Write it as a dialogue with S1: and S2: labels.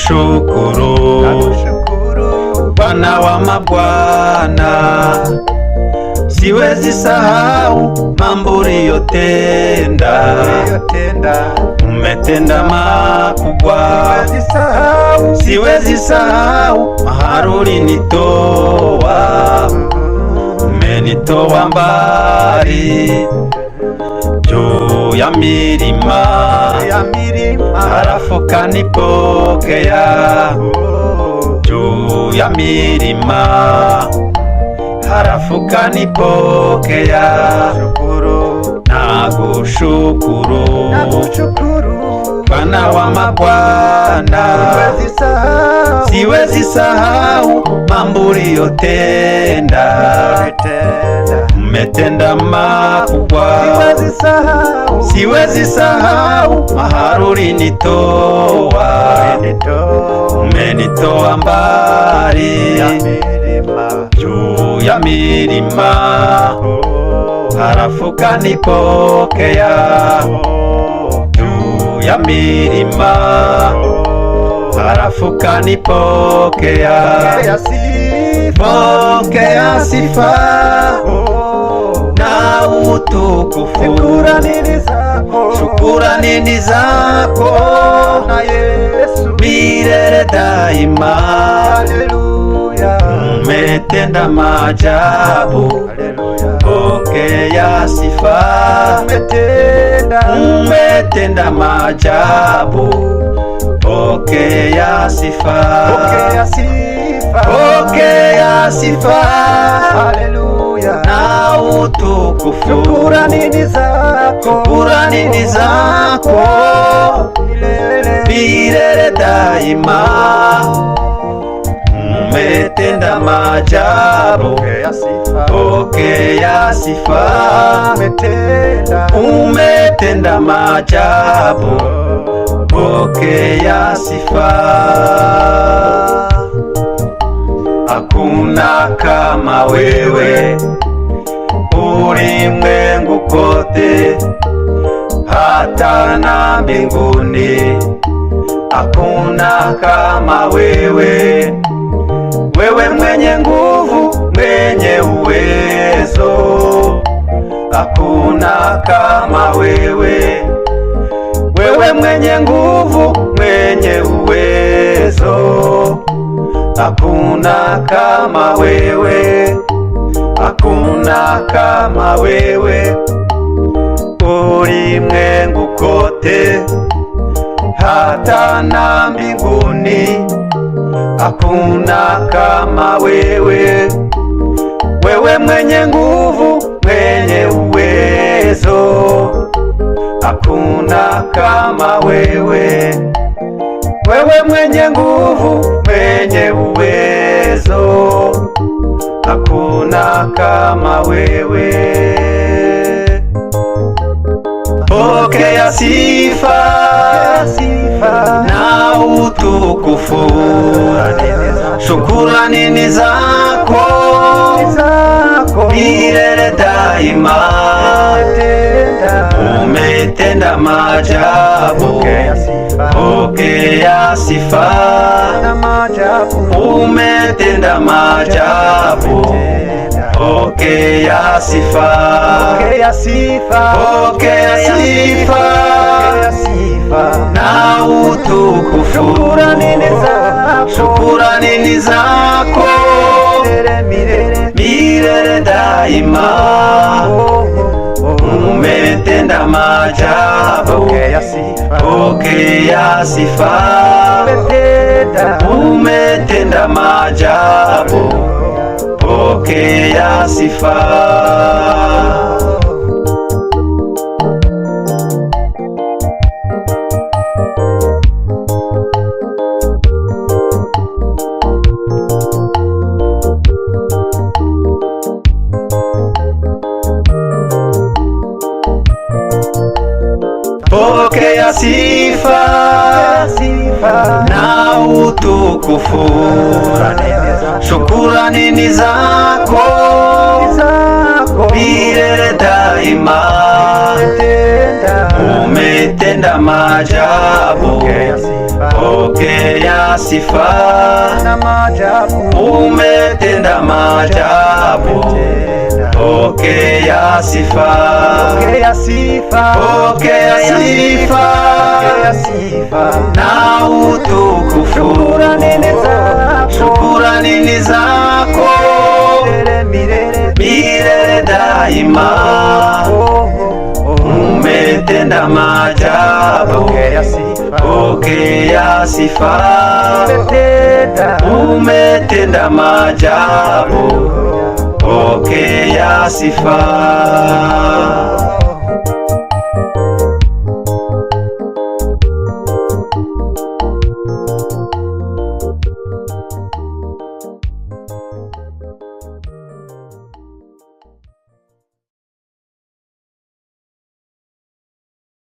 S1: Nakushukuru Bwana wa mabwana, siwezi sahau mambo uliyotenda. Umetenda makubwa, siwezi sahau mahali ulinitoa. Umenitoa mbali juu ya milima, halafu kanipokea juu ya milima, halafu kanipokea. Nakushukuru Bwana wa mabwana, siwezi sahau mambo uliyotenda. Umetenda makubwa, siwezi sahau mahali ulinitoa. Umenitoa mbali juu ya milima, halafu kanipokea juu ya milima, halafu kanipokea. Pokea sifa na utukufu, shukrani ni zako na Yesu milele daima. Umetenda maajabu, pokea sifa. Umetenda maajabu, pokea sifa. Pokea sifa, haleluya, na utukufu, shukrani ni zako milele daima. Umetenda maajabu, pokea sifa. Umetenda maajabu, pokea sifa. Hakuna kama wewe ulimwengu kote, hata na mbinguni. Hakuna kama wewe, wewe mwenye nguvu, mwenye uwezo. Hakuna kama wewe, wewe mwenye nguvu, mwenye uwezo. Hakuna kama wewe, hakuna kama wewe ulimwengu kote, hata na mbinguni. Hakuna kama wewe, wewe mwenye nguvu, mwenye uwezo. Hakuna kama wewe, wewe mwenye nguvu, mwenye uwezo. Hakuna kama wewe. Pokea sifa na utukufu, shukrani ni zako milele daima. Umetenda maajabu, pokea sifa. Umetenda maajabu, pokea sifa. Pokea sifa na utukufu, shukrani ni zako milele daima. Umetenda maajabu, pokea sifa. Umetenda maajabu, pokea sifa. Pokea sifa na utukufu, shukrani ni zako milele umetenda maajabu, pokea sifa. Umetenda maajabu, pokea sifa. Pokea sifa na utukufu. Shukrani ni zako milele daima. Umetenda maajabu, pokea sifa. Umetenda maajabu, pokea sifa.